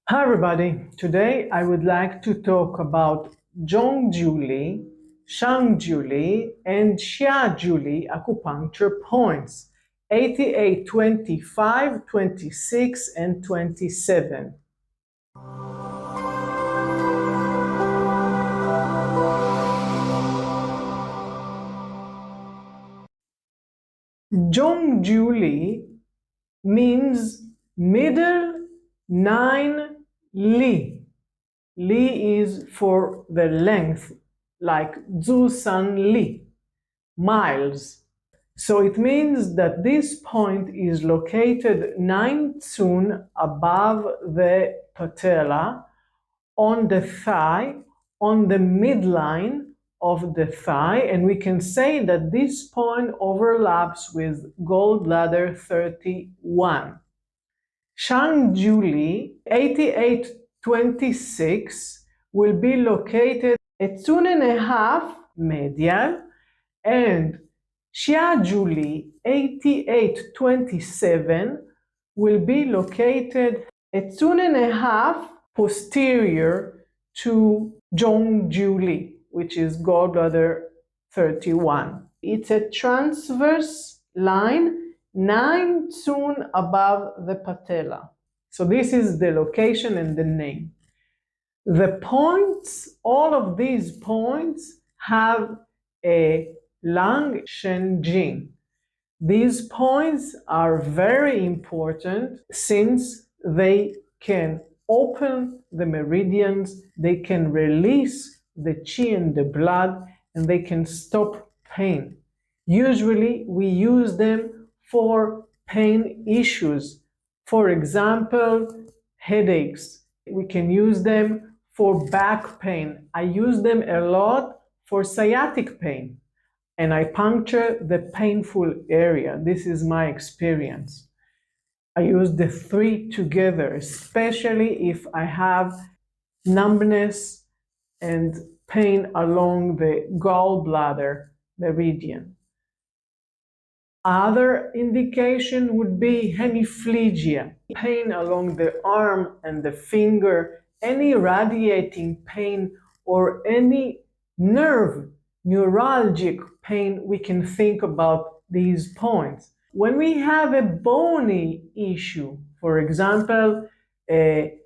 Hi everybody, today I would like to talk about Zhong jiu, Shang jiu, and Xia jiu acupuncture points 88, 25, 26, and 27. Zhong jiu means middle 9 li. Li is for the length, like Zu San Li, miles. So it means that this point is located 9 tsun above the patella, on the thigh, on the midline of the thigh, and we can say that this point overlaps with gallbladder 31. Shang jiu 88.26 will be located a tsun and a half medial, and Xia jiu 88.27 will be located a tsun and a half posterior to Zhong jiu, which is gallbladder 31. It's a transverse line 9 tsun above the patella. So this is the location and the name. The points, all of these points have a long Shen jing. These points are very important since they can open the meridians, they can release the qi and the blood, and they can stop pain. Usually we use them for pain issues. For example, headaches. We can use them for back pain. I use them a lot for sciatic pain, and I puncture the painful area. This is my experience. I use the three together, especially if I have numbness and pain along the gallbladder meridian. Other indication would be hemiplegia, pain along the arm and the finger, any radiating pain or any neuralgic pain. We can think about these points. When we have a bony issue, for example, a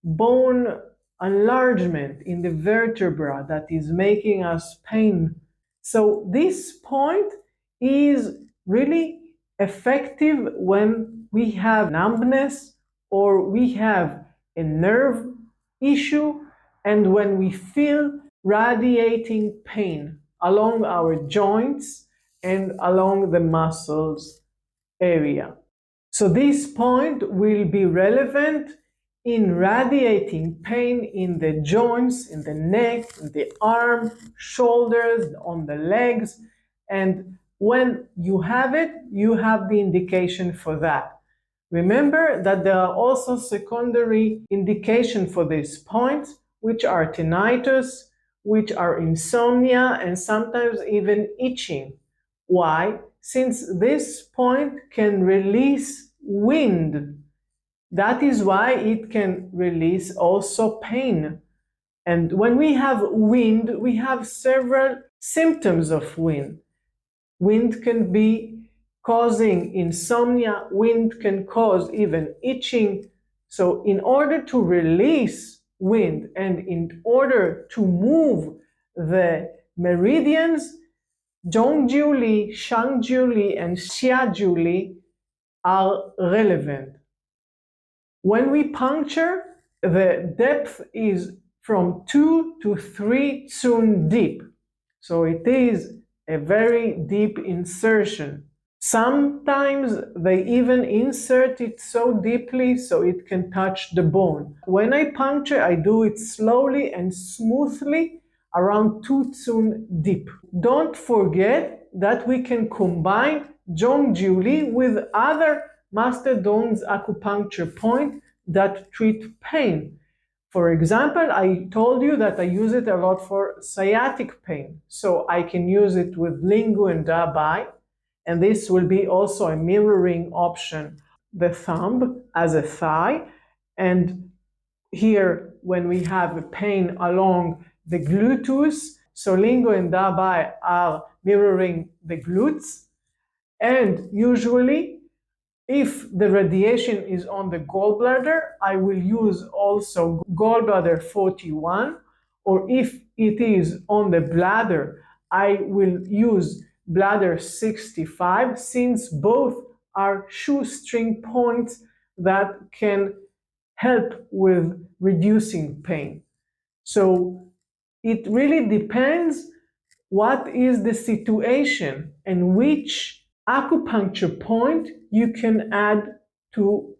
bone enlargement in the vertebra that is making us pain, so this point is really effective when we have numbness or we have a nerve issue and when we feel radiating pain along our joints and along the muscles area. So this point will be relevant in radiating pain in the joints, in the neck, in the arm, shoulders, on the legs, and when you have it, you have the indication for that. Remember that there are also secondary indications for this point, which are tinnitus, which are insomnia, and sometimes even itching. Why? Since this point can release wind. That is why it can release also pain. And when we have wind, we have several symptoms of wind. Wind can be causing insomnia, wind can cause even itching. So in order to release wind and in order to move the meridians, Zhong jiu, Shang jiu, and Xia jiu are relevant. When we puncture, the depth is from 2 to 3 tsun deep. So it is a very deep insertion. Sometimes they even insert it so deeply so it can touch the bone. When I puncture, I do it slowly and smoothly around 2 tsun deep. Don't forget that we can combine Zhong jiu with other Master Tung's acupuncture point that treat pain. For example, I told you that I use it a lot for sciatic pain. So I can use it with Lingu and Dabai, and this will be also a mirroring option. The thumb as a thigh and here when we have a pain along the gluteus. So lingo and dabai are mirroring the glutes. And usually, if the radiation is on the gallbladder, I will use also gallbladder 41, or if it is on the bladder, I will use bladder 65, since both are shoestring points that can help with reducing pain. So it really depends what is the situation and which acupuncture point you can add to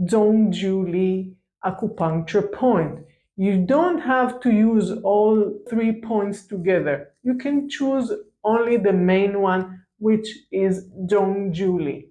Zhong jiu acupuncture point. You don't have to use all 3 points together. You can choose only the main one, which is Zhong jiu.